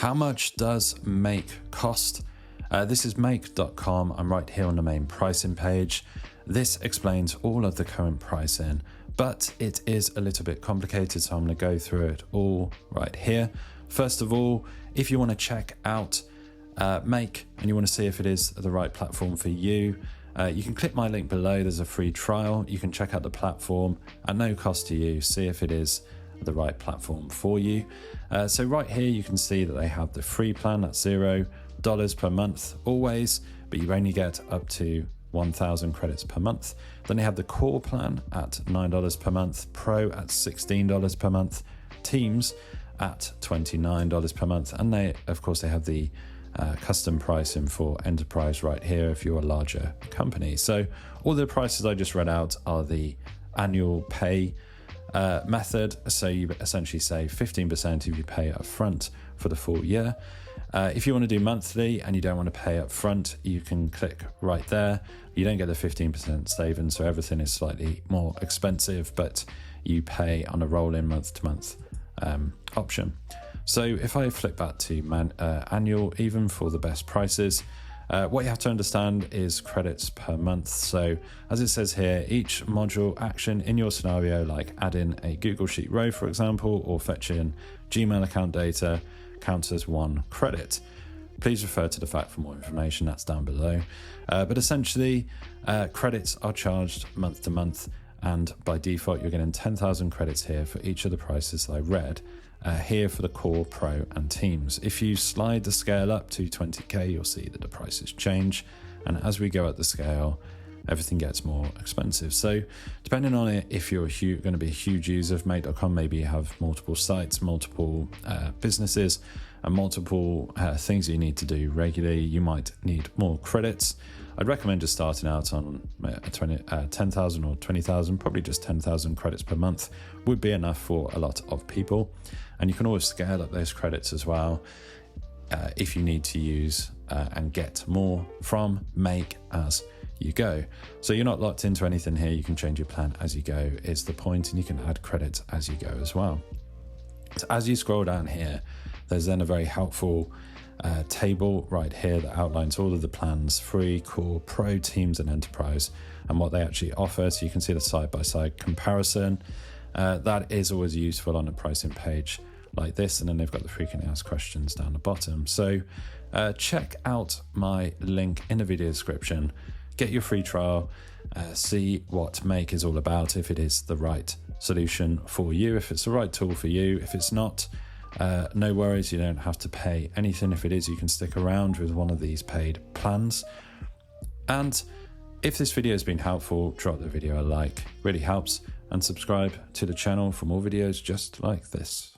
How much does Make cost? This is make.com. I'm right here on the main pricing page. This explains all of the current pricing, but it is a little bit complicated, so I'm going to go through it all right here. First of all, if you want to check out Make and you want to see if it is the right platform for you, you can click my link below. There's a free trial. You can check out the platform at no cost to you, see if it is the right platform for you. So right here you can see that they have the free plan at $0 per month always, but you only get up to 1,000 credits per month. Then they have the core plan at $9 per month, pro at $16 per month, teams at $29 per month, and they have the custom pricing for enterprise right here if you're a larger company. So all the prices I just read out are the annual pay method. So you essentially save 15% if you pay up front for the full year. If you want to do monthly and you don't want to pay up front, you can click right there. You don't get the 15% saving, so everything is slightly more expensive, but you pay on a rolling month-to-month option. So if I flip back to annual, even for the best prices, what you have to understand is credits per month. So as it says here, each module action in your scenario, like adding a Google Sheet row, for example, or fetching Gmail account data, counts as 1 credit. Please refer to the fact for more information, that's down below. But essentially, credits are charged month to month, and by default, you're getting 10,000 credits here for each of the prices that I read. Here for the core, pro and teams. If you slide the scale up to 20k, you'll see that the prices change, and as we go up the scale, everything gets more expensive. So depending on it, if you're going to be a huge user of make.com, maybe you have multiple sites, multiple businesses, and multiple things you need to do regularly, you might need more credits. I'd recommend just starting out on 10,000 or 20,000, probably just 10,000 credits per month would be enough for a lot of people. And you can always scale up those credits as well if you need to use and get more from Make as you go. So you're not locked into anything here. You can change your plan as you go is the point, and you can add credits as you go as well. So as you scroll down here, there's then a very helpful table right here that outlines all of the plans: free, core, pro, teams and enterprise, and what they actually offer. So you can see the side-by-side comparison. That is always useful on a pricing page like this, and then they've got the frequently asked questions down the bottom. So check out my link in the video description, get your free trial, see what Make is all about, if it is the right solution for you, if it's the right tool for you. If it's not, no worries, you don't have to pay anything. If it is, you can stick around with one of these paid plans. And if this video has been helpful, drop the video a like, really helps, and subscribe to the channel for more videos just like this.